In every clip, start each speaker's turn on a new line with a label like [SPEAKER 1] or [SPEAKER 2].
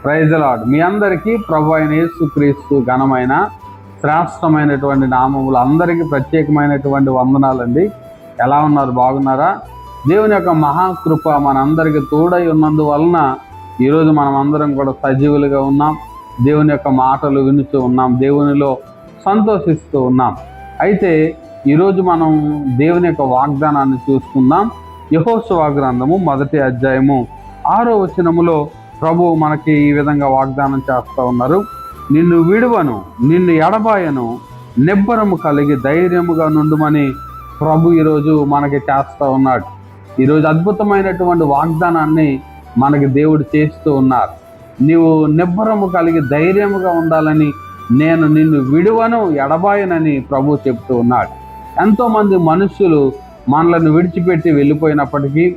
[SPEAKER 1] Praise the lord. మీ అందరికీ ప్రభు అయిన యేసుక్రీస్తు ఘనమైన శ్రేష్టమైనటువంటి నామములు అందరికీ ప్రత్యేకమైనటువంటి వందనాలండి. ఎలా ఉన్నారు? బాగున్నారా? దేవుని యొక్క మహాకృప మనందరికీ తోడై ఉన్నందువలన ఈరోజు మనం అందరం కూడా సజీవులుగా ఉన్నాం. దేవుని యొక్క మాటలు వినుతూ ఉన్నాం, దేవునిలో సంతోషిస్తూ ఉన్నాం. అయితే ఈరోజు మనం దేవుని యొక్క వాగ్దానాన్ని చూసుకుందాం. యెహోషువ గ్రంథము 1వ అధ్యాయము 6వ వచనములో ప్రభువు మనకి ఈ విధంగా వాగ్దానం చేస్తూ ఉన్నారు. నిన్ను విడువను, నిన్ను ఎడబాయను, నిబ్బరము కలిగి ధైర్యముగా నుండుమని ప్రభు ఈరోజు మనకి చేస్తూ ఉన్నాడు. ఈరోజు అద్భుతమైనటువంటి వాగ్దానాన్ని మనకి దేవుడు చేస్తూ ఉన్నారు. నీవు నిబ్బరము కలిగి ధైర్యముగా ఉండాలని, నేను నిన్ను విడువను ఎడబాయనని ప్రభు చెప్తూ ఉన్నాడు. ఎంతోమంది మనుషులు మనలను విడిచిపెట్టి వెళ్ళిపోయినప్పటికీ,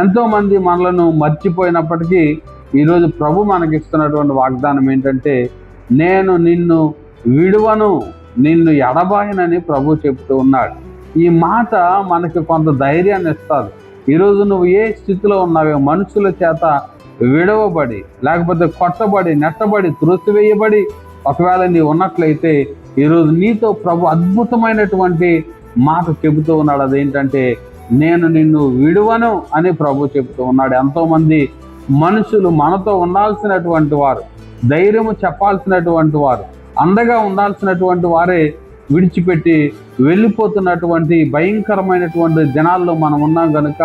[SPEAKER 1] ఎంతోమంది మనలను మర్చిపోయినప్పటికీ, ఈరోజు ప్రభు మనకిస్తున్నటువంటి వాగ్దానం ఏంటంటే, నేను నిన్ను విడువను, నిన్ను ఎడబాయనని ప్రభు చెప్తూ ఉన్నాడు. ఈ మాట మనకి కొంత ధైర్యాన్ని ఇస్తుంది. ఈరోజు నువ్వు ఏ స్థితిలో ఉన్నావో, మనుషుల చేత విడవబడి, లేకపోతే కొట్టబడి, నెట్టబడి, త్రోసివేయబడి ఒకవేళ నీవు ఉన్నట్లయితే ఈరోజు నీతో ప్రభు అద్భుతమైనటువంటి మాట చెబుతూ ఉన్నాడు. అదేంటంటే, నేను నిన్ను విడువను అని ప్రభు చెబుతూ ఉన్నాడు. ఎంతోమంది మనుషులు మనతో ఉండాల్సినటువంటి వారు, ధైర్యము చెప్పాల్సినటువంటి వారు, అండగా ఉండాల్సినటువంటి వారే విడిచిపెట్టి వెళ్ళిపోతున్నటువంటి భయంకరమైనటువంటి దినాల్లో మనం ఉన్నాం కనుక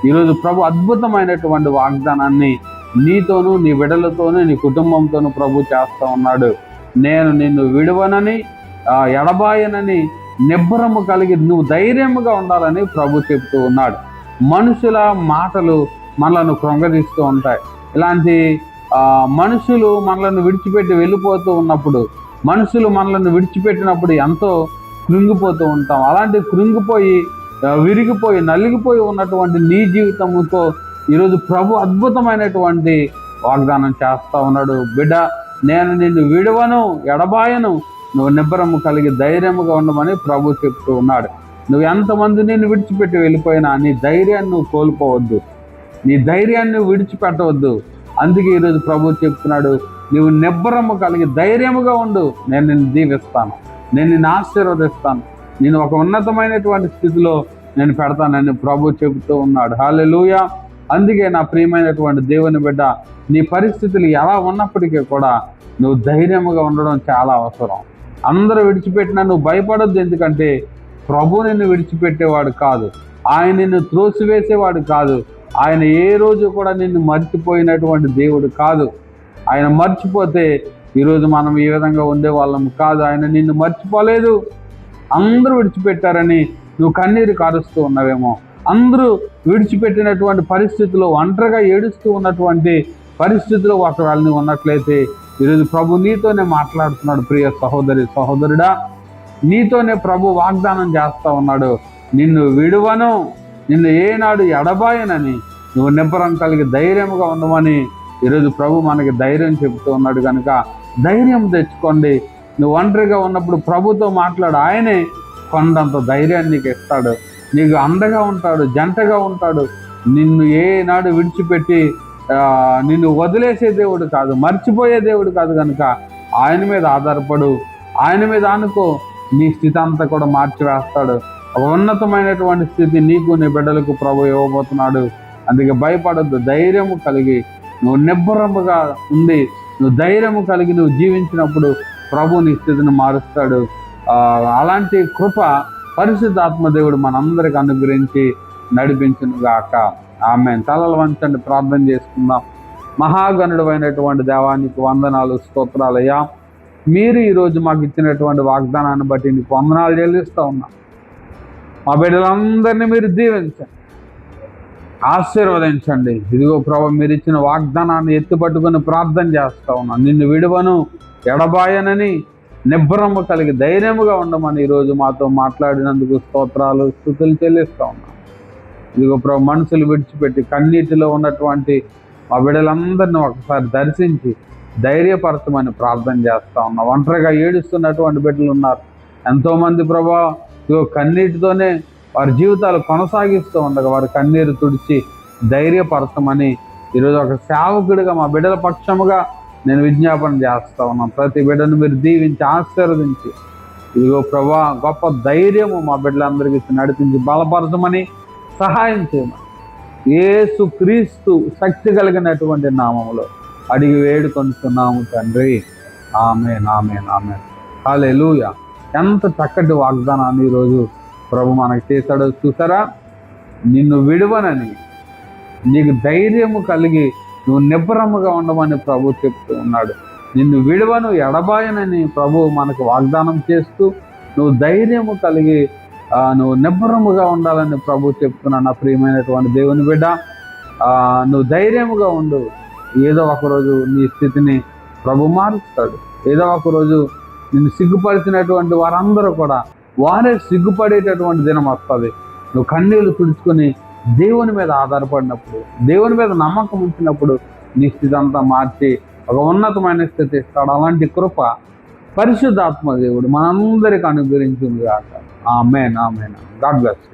[SPEAKER 1] ఈరోజు ప్రభు అద్భుతమైనటువంటి వాగ్దానాన్ని నీతోనూ, నీ బిడ్డలతోనూ, నీ కుటుంబంతోనూ ప్రభు చేస్తూ ఉన్నాడు. నేను నిన్ను విడువనని, ఎడబాయనని, నిబ్బరము కలిగి నువ్వు ధైర్యముగా ఉండాలని ప్రభు చెప్తూ ఉన్నాడు. మనుషుల మాటలు మనలను కృంగదీస్తూ ఉంటాయి. ఇలాంటి మనుషులు మనలను విడిచిపెట్టి వెళ్ళిపోతూ ఉన్నప్పుడు, మనుషులు మనలను విడిచిపెట్టినప్పుడు ఎంతో కృంగిపోతూ ఉంటాం. అలాంటి కృంగిపోయి, విరిగిపోయి, నలిగిపోయి ఉన్నటువంటి నీ జీవితంతో ఈరోజు ప్రభు అద్భుతమైనటువంటి వాగ్దానం చేస్తూ ఉన్నాడు. బిడ్డ, నేను నిన్ను విడువను, ఎడబాయను, నువ్వు నిబ్బరము కలిగి ధైర్యముగా ఉండమని ప్రభు చెప్తూ ఉన్నాడు. నువ్వు ఎంతమంది నిన్ను విడిచిపెట్టి వెళ్ళిపోయినా నీ ధైర్యాన్ని నువ్వు కోల్పోవద్దు, నీ ధైర్యాన్ని నువ్వు విడిచిపెట్టవద్దు. అందుకే ఈరోజు ప్రభు చెప్తున్నాడు, నువ్వు నిబ్బరము కలిగి ధైర్యముగా ఉండు, నేను నిన్ను దీవిస్తాను, నేను నిన్ను ఆశీర్వదిస్తాను, నేను ఒక ఉన్నతమైనటువంటి స్థితిలో నేను పెడతానని ప్రభు చెబుతూ ఉన్నాడు. హల్లెలూయా. అందుకే నా ప్రియమైనటువంటి దేవుని బిడ్డ, నీ పరిస్థితులు ఎలా ఉన్నప్పటికీ కూడా నువ్వు ధైర్యముగా ఉండడం చాలా అవసరం. అందరూ విడిచిపెట్టినా నువ్వు భయపడొద్దు. ఎందుకంటే ప్రభు నిన్ను విడిచిపెట్టేవాడు కాదు, ఆయన నిన్ను త్రోసివేసేవాడు కాదు. ఆయన ఏ రోజు కూడా నిన్ను మర్చిపోయినటువంటి దేవుడు కాదు. ఆయన మర్చిపోతే ఈరోజు మనం ఈ విధంగా ఉండేవాళ్ళం కాదు. ఆయన నిన్ను మర్చిపోలేదు. అందరూ విడిచిపెట్టారని నువ్వు కన్నీరు కారుస్తూ ఉన్నావేమో, అందరూ విడిచిపెట్టినటువంటి పరిస్థితుల్లో ఒంటరిగా ఏడుస్తూ ఉన్నటువంటి పరిస్థితుల్లో ఒకవేళ నువ్వు ఉన్నట్లయితే ఈరోజు ప్రభు నీతోనే మాట్లాడుతున్నాడు. ప్రియ సహోదరి, సహోదరుడా, నీతోనే ప్రభు వాగ్దానం చేస్తూ ఉన్నాడు. నిన్ను విడువను, నిన్ను ఏనాడు ఎడబాయనని, నువ్వు నిబ్బరం కలిగి ధైర్యముగా ఉండమని ఈరోజు ప్రభు మనకి ధైర్యం చెబుతూ ఉన్నాడు. కనుక ధైర్యం తెచ్చుకోండి. నువ్వు ఒంటరిగా ఉన్నప్పుడు ప్రభుతో మాట్లాడు. ఆయనే కొండంత ధైర్యాన్ని నీకు ఇస్తాడు, నీకు అండగా ఉంటాడు, జంటగా ఉంటాడు. నిన్ను ఏనాడు విడిచిపెట్టి నిన్ను వదిలేసే దేవుడు కాదు, మర్చిపోయే దేవుడు కాదు. కనుక ఆయన మీద ఆధారపడు, ఆయన మీద అనుకో, నీ స్థితి అంతా కూడా మార్చివేస్తాడు. ఒక ఉన్నతమైనటువంటి స్థితి నీకు, నీ బిడ్డలకు ప్రభు ఇవ్వబోతున్నాడు. అందుకే భయపడొద్దు, ధైర్యము కలిగి నువ్వు నిబ్బరముగా ఉండి, నువ్వు ధైర్యము కలిగి నువ్వు జీవించినప్పుడు ప్రభు నీ స్థితిని మారుస్తాడు. అలాంటి కృప పరిశుద్ధాత్మ దేవుడు మనందరికి అనుగ్రహించి నడిపించును గాక. ఆమేన్. తలలు వంచండి, ప్రార్థన చేసుకుందాం. మహాగణుడు అయినటువంటి దేవానికి వందనాలు, స్తోత్రాలయ్యా. మీరు ఈరోజు మాకు ఇచ్చినటువంటి వాగ్దానాన్ని బట్టి నీకు వందనాలు చెల్లిస్తూ ఉన్నాం. మా బిడ్డలందరినీ మీరు దీవించండి, ఆశీర్వదించండి. ఇదిగో ప్రభు, మీరు ఇచ్చిన వాగ్దానాన్ని ఎత్తుపట్టుకుని ప్రార్థన చేస్తూ ఉన్నాం. నిన్ను విడువను, ఎడబాయనని, నిబ్బరము కలిగి ధైర్యముగా ఉండమని ఈరోజు మాతో మాట్లాడినందుకు స్తోత్రాలు, స్తుతులు చెల్లిస్తూ ఉన్నాం. ఇదిగో ప్రభు, మనుషులు విడిచిపెట్టి కన్నీటిలో ఉన్నటువంటి మా బిడ్డలందరినీ ఒకసారి దర్శించి ధైర్యపరచమని ప్రార్థన చేస్తూ ఉన్నాం. ఒంటరిగా ఏడుస్తున్నటువంటి బిడ్డలు ఉన్నారు ఎంతోమంది ప్రభా. ఇదిగో కన్నీటితోనే వారి జీవితాలు కొనసాగిస్తూ ఉండగా వారి కన్నీరు తుడిచి ధైర్యపరచమని ఈరోజు ఒక సేవకుడిగా మా బిడ్డల పక్షముగా నేను విజ్ఞాపన చేస్తా ఉన్నాను. ప్రతి బిడ్డను మీరు దీవించి ఆశీర్వదించి, ఇదిగో ప్రభా గొప్ప ధైర్యము మా బిడ్డలందరికీ ఇచ్చి నడిపించి బలపరచమని సహాయం చేయమని యేసు క్రీస్తు శక్తి కలిగినటువంటి నామములో అడిగి వేడుకొంటున్నాము తండ్రి. ఆమేన్, ఆమేన్, ఆమేన్. హల్లెలూయా. ఎంత చక్కటి వాగ్దానాన్ని ఈరోజు ప్రభు మనకు చేశాడో చూసారా? నిన్ను విడువనని, నీకు ధైర్యము కలిగి నువ్వు నిబ్బరముగా ఉండమని ప్రభు చెప్తూ ఉన్నాడు. నిన్ను విడువను ఎడబాయనని ప్రభు మనకు వాగ్దానం చేస్తూ, నువ్వు ధైర్యము కలిగి నువ్వు నిబ్బరముగా ఉండాలని ప్రభు చెప్తున్నాను. నా ప్రియమైనటువంటి దేవుని బిడ్డ, నువ్వు ధైర్యముగా ఉండు. ఏదో ఒకరోజు నీ స్థితిని ప్రభు మారుస్తాడు. ఏదో ఒకరోజు నిన్ను సిగ్గుపరిచినటువంటి వారందరూ కూడా వారే సిగ్గుపడేటటువంటి దినం వస్తుంది. నువ్వు కన్నీళ్లు తుడుచుకొని దేవుని మీద ఆధారపడినప్పుడు, దేవుని మీద నమ్మకం ఉంచినప్పుడు నీ స్థితి అంతా మార్చి ఒక ఉన్నతమైన స్థితి ఇస్తాడు. అలాంటి కృప పరిశుద్ధాత్మ దేవుడు మనందరికి అనుగ్రహించింది కాక. ఆమేన్, ఆమేన్. God bless.